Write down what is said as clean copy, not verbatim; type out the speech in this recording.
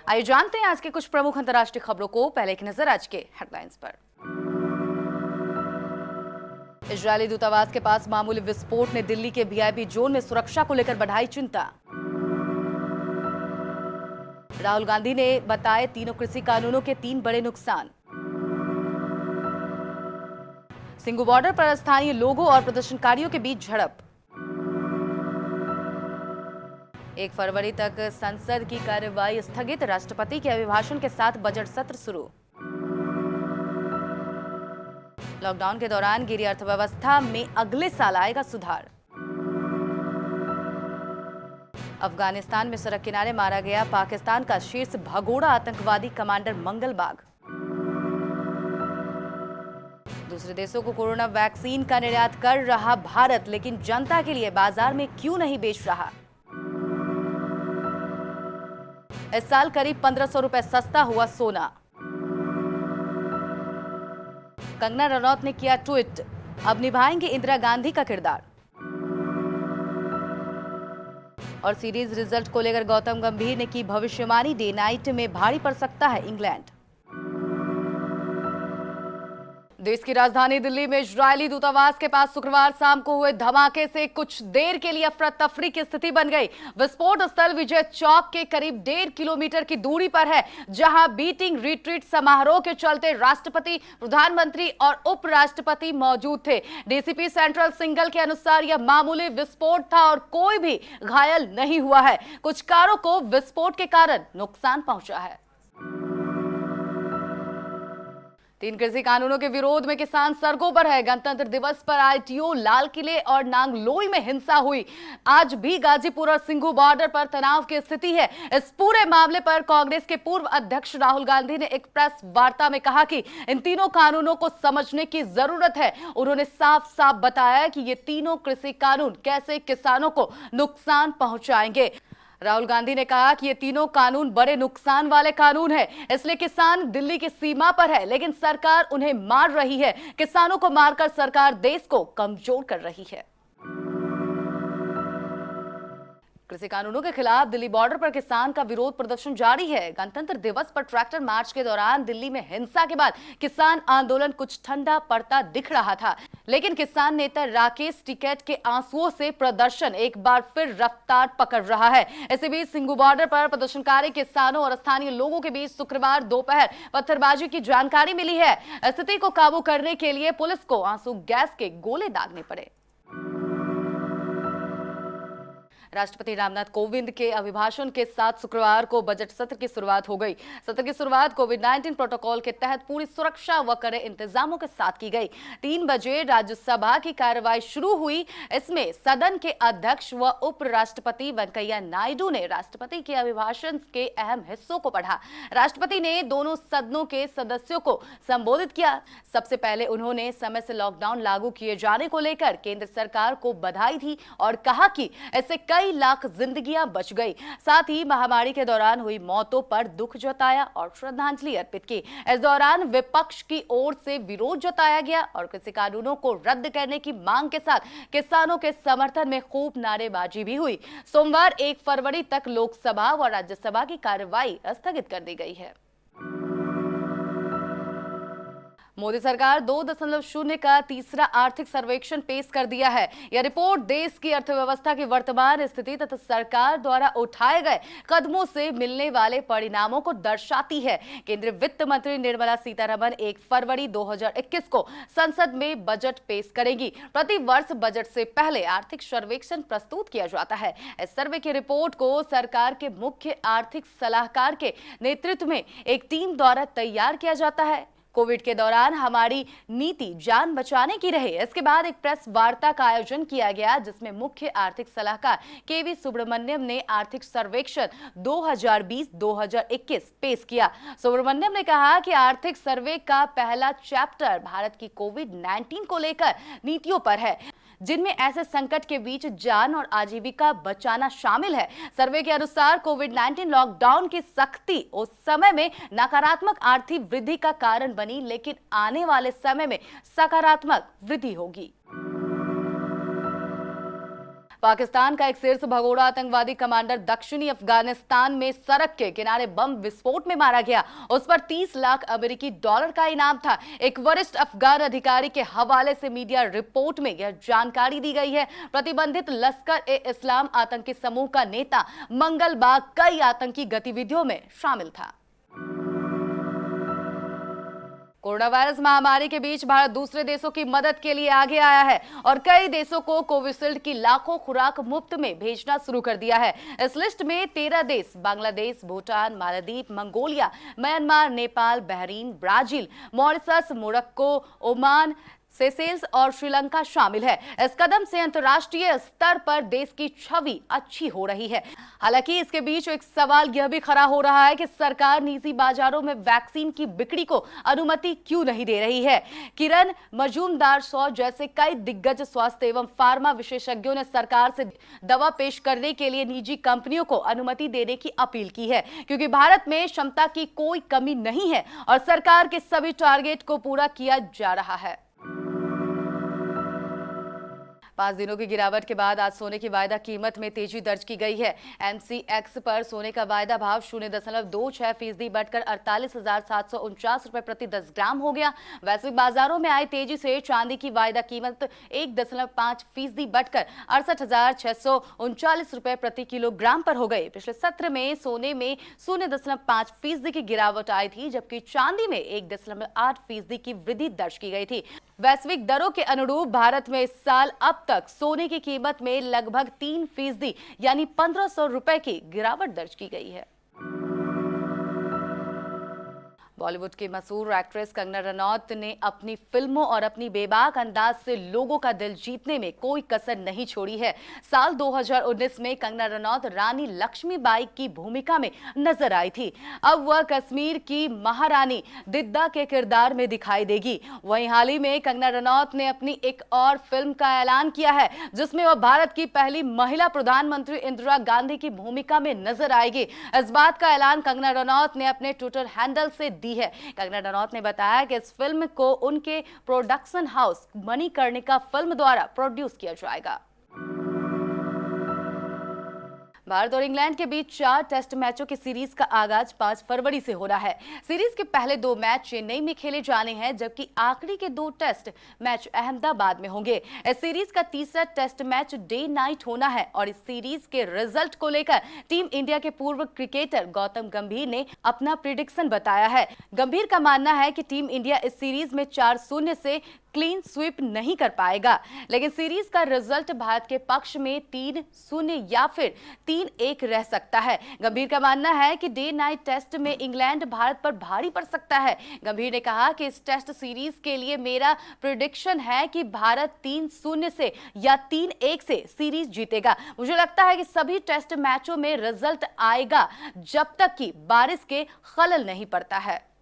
आइए जानते हैं आज के कुछ प्रमुख अंतर्राष्ट्रीय खबरों को। पहले एक नजर आज के हेडलाइंस पर। इजरायली दूतावास के पास मामूली विस्फोट ने दिल्ली के वीआईपी जोन में सुरक्षा को लेकर बढ़ाई चिंता। राहुल गांधी ने बताए तीनों कृषि कानूनों के 3 बड़े नुकसान। सिंघू बॉर्डर पर स्थानीय लोगों और प्रदर्शनकारियों के बीच झड़प। 1 फरवरी तक संसद की कार्यवाही स्थगित, राष्ट्रपति के अभिभाषण के साथ बजट सत्र शुरू। लॉकडाउन के दौरान गिरी अर्थव्यवस्था में अगले साल आएगा सुधार। अफगानिस्तान में सड़क किनारे मारा गया पाकिस्तान का शीर्ष भगोड़ा आतंकवादी कमांडर मंगलबाग। दूसरे देशों को कोरोना वैक्सीन का निर्यात कर रहा भारत, लेकिन जनता के लिए बाजार में क्यों नहीं बेच रहा। इस साल करीब 1500 रुपए सस्ता हुआ सोना। कंगना रनौत ने किया ट्वीट, अब निभाएंगे इंदिरा गांधी का किरदार। और सीरीज रिजल्ट को लेकर गौतम गंभीर ने की भविष्यवाणी, डे नाइट में भारी पड़ सकता है इंग्लैंड। देश की राजधानी दिल्ली में इजरायली दूतावास के पास शुक्रवार शाम को हुए धमाके से कुछ देर के लिए अफरा तफरी की स्थिति बन गई। विस्फोट स्थल विजय चौक के करीब 1.5 किलोमीटर की दूरी पर है, जहां बीटिंग रिट्रीट समारोह के चलते राष्ट्रपति, प्रधानमंत्री और उपराष्ट्रपति मौजूद थे। डीसीपी सेंट्रल सिंगल के अनुसार यह मामूली विस्फोट था और कोई भी घायल नहीं हुआ है। कुछ कारों को विस्फोट के कारण नुकसान पहुंचा है। 3 कृषि कानूनों के विरोध में किसान सड़कों पर है। गणतंत्र दिवस पर आईटीओ, लाल किले और नांगलोई में हिंसा हुई। आज भी गाजीपुर और सिंघू बॉर्डर पर तनाव की स्थिति है। इस पूरे मामले पर कांग्रेस के पूर्व अध्यक्ष राहुल गांधी ने एक प्रेस वार्ता में कहा कि इन तीनों कानूनों को समझने की जरूरत है। उन्होंने साफ साफ बताया कि ये तीनों कृषि कानून कैसे किसानों को नुकसान पहुंचाएंगे। राहुल गांधी ने कहा कि ये तीनों कानून बड़े नुकसान वाले कानून हैं, इसलिए किसान दिल्ली की सीमा पर है, लेकिन सरकार उन्हें मार रही है। किसानों को मारकर सरकार देश को कमजोर कर रही है। कृषि कानूनों के खिलाफ दिल्ली बॉर्डर पर किसान का विरोध प्रदर्शन जारी है। गणतंत्र दिवस पर ट्रैक्टर मार्च के दौरान दिल्ली में हिंसा के बाद किसान आंदोलन कुछ ठंडा पड़ता दिख रहा था, लेकिन किसान नेता राकेश टिकैत के आंसुओं से प्रदर्शन एक बार फिर रफ्तार पकड़ रहा है। इसी बीच सिंघू बॉर्डर पर प्रदर्शनकारी किसानों और स्थानीय लोगों के बीच शुक्रवार दोपहर पत्थरबाजी की जानकारी मिली है। स्थिति को काबू करने के लिए पुलिस को आंसू गैस के गोले दागने पड़े। राष्ट्रपति रामनाथ कोविंद के अभिभाषण के साथ शुक्रवार को बजट सत्र की शुरुआत हो गई। सत्र की शुरुआत कोविड-19 प्रोटोकॉल के तहत पूरी सुरक्षा व कड़े इंतजामों के साथ की गई। 3 बजे राज्यसभा की कार्यवाही शुरू हुई। इसमें सदन के अध्यक्ष व उपराष्ट्रपति वेंकैया नायडू ने राष्ट्रपति के अभिभाषण के अहम हिस्सों को पढ़ा। राष्ट्रपति ने दोनों सदनों के सदस्यों को संबोधित किया। सबसे पहले उन्होंने समय से लॉकडाउन लागू किए जाने को लेकर केंद्र सरकार को बधाई दी और कहा कि इससे कई लाख जिंदगियां बच गई। साथ ही महामारी के दौरान हुई मौतों पर दुख जताया और श्रद्धांजलि अर्पित की। इस दौरान विपक्ष की ओर से विरोध जताया गया और कृषि कानूनों को रद्द करने की मांग के साथ किसानों के समर्थन में खूब नारेबाजी भी हुई। सोमवार 1 फरवरी तक लोकसभा व राज्यसभा की कार्यवाही स्थगित कर दी गई है। मोदी सरकार 2.0 का तीसरा आर्थिक सर्वेक्षण पेश कर दिया है। यह रिपोर्ट देश की अर्थव्यवस्था की वर्तमान स्थिति तथा सरकार द्वारा उठाए गए कदमों से मिलने वाले परिणामों को दर्शाती है। केंद्रीय वित्त मंत्री निर्मला सीतारमण 1 फरवरी 2021 को संसद में बजट पेश करेंगी। प्रति वर्ष बजट से पहले आर्थिक सर्वेक्षण प्रस्तुत किया जाता है। इस सर्वे की रिपोर्ट को सरकार के मुख्य आर्थिक सलाहकार के नेतृत्व में एक टीम द्वारा तैयार किया जाता है। कोविड के दौरान हमारी नीति जान बचाने की रही। इसके बाद एक प्रेस वार्ता का आयोजन किया गया, जिसमें मुख्य आर्थिक सलाहकार केवी सुब्रमण्यम ने आर्थिक सर्वेक्षण 2020-2021 पेश किया। सुब्रमण्यम ने कहा कि आर्थिक सर्वे का पहला चैप्टर भारत की कोविड-19 को लेकर नीतियों पर है, जिनमें ऐसे संकट के बीच जान और आजीविका बचाना शामिल है। सर्वे के अनुसार कोविड-19 लॉकडाउन की सख्ती उस समय में नकारात्मक आर्थिक वृद्धि का कारण बनी, लेकिन आने वाले समय में सकारात्मक वृद्धि होगी। पाकिस्तान का एक शीर्ष भगोड़ा आतंकवादी कमांडर दक्षिणी अफगानिस्तान में सड़क के किनारे बम विस्फोट में मारा गया। उस पर 30 लाख अमेरिकी डॉलर का इनाम था। एक वरिष्ठ अफगान अधिकारी के हवाले से मीडिया रिपोर्ट में यह जानकारी दी गई है। प्रतिबंधित लश्कर-ए-इस्लाम आतंकी समूह का नेता मंगलबाग कई आतंकी गतिविधियों में शामिल था। कोरोना वायरस महामारी के बीच भारत दूसरे देशों की मदद के लिए आगे आया है और कई देशों को कोविशील्ड की लाखों खुराक मुफ्त में भेजना शुरू कर दिया है। इस लिस्ट में 13 देश Bangladesh, Bhutan, Maldives, Mongolia, Myanmar, Nepal, Bahrain, Brazil, Mauritius, Morocco, Oman, Seychelles और श्रीलंका शामिल है। इस कदम से अंतर्राष्ट्रीय स्तर पर देश की छवि अच्छी हो रही है। हालांकि इसके बीच एक सवाल यह भी खड़ा हो रहा है कि सरकार निजी बाजारों में वैक्सीन की बिक्री को अनुमति क्यों नहीं दे रही है। किरण मजूमदार जैसे कई दिग्गज स्वास्थ्य एवं फार्मा विशेषज्ञों ने सरकार से दवा पेश करने के लिए निजी कंपनियों को अनुमति देने की अपील की है, क्योंकि भारत में क्षमता की कोई कमी नहीं है और सरकार के सभी टारगेट को पूरा किया जा रहा है। 5 दिनों की गिरावट के बाद आज सोने की वायदा कीमत में तेजी दर्ज की गई है। MCX पर सोने का वायदा भाव 0.26% बढ़कर 48,749 रुपए प्रति 10 ग्राम हो गया। वैश्विक बाजारों में आई तेजी से चांदी की वायदा कीमत 1.5% बढ़कर 68,639 रुपए प्रति किलोग्राम पर हो गई। पिछले सत्र में सोने में 0.5% की गिरावट आई थी, जबकि चांदी में 1.8% की वृद्धि दर्ज की गई थी। वैश्विक दरों के अनुरूप भारत में इस साल अब तक सोने की कीमत में लगभग 3% यानी 1,500 रुपए की गिरावट दर्ज की गई है। बॉलीवुड की मशहूर एक्ट्रेस कंगना रनौत ने अपनी फिल्मों और अपनी बेबाक अंदाज से लोगों का दिल जीतने में कोई कसर नहीं छोड़ी है। साल 2019 में कंगना रनौत रानी लक्ष्मीबाई की भूमिका में नजर आई थी। अब वह कश्मीर की महारानी दिद्दा के किरदार में दिखाई देगी। वहीं हाल ही में कंगना रनौत ने अपनी एक और फिल्म का ऐलान किया है, जिसमें वह भारत की पहली महिला प्रधानमंत्री इंदिरा गांधी की भूमिका में नजर आएगी। इस बात का ऐलान कंगना रनौत ने अपने ट्विटर हैंडल से दी है। कंगना रनौत ने बताया कि इस फिल्म को उनके प्रोडक्शन हाउस मणिकर्णिका फिल्म द्वारा प्रोड्यूस किया जाएगा। भारत और इंग्लैंड के बीच 4 टेस्ट मैचों की सीरीज का आगाज 5 फरवरी से हो रहा है। सीरीज के पहले 2 मैच चेन्नई में खेले जाने हैं, जबकि आखिरी के 2 टेस्ट मैच अहमदाबाद में होंगे। इस सीरीज का तीसरा टेस्ट मैच डे नाइट होना है और इस सीरीज के रिजल्ट को लेकर टीम इंडिया के पूर्व क्रिकेटर गौतम गंभीर ने अपना प्रिडिक्शन बताया है। गंभीर का मानना है कि टीम इंडिया इस सीरीज में 4-0 से क्लीन स्वीप नहीं कर पाएगा, लेकिन सीरीज का रिजल्ट भारत के पक्ष में 3-0 या फिर 3-1 रह सकता है। गंभीर का मानना है कि डे नाइट टेस्ट में इंग्लैंड भारत पर भारी पड़ सकता है। गंभीर ने कहा कि इस टेस्ट सीरीज के लिए मेरा प्रेडिक्शन है कि भारत 3-0 से या 3-1 से सीरीज जीतेगा। मुझे लगता है कि सभी टेस्ट मैचों में रिजल्ट आएगा जब तक कि बारिश के खलल नहीं पड़ता है।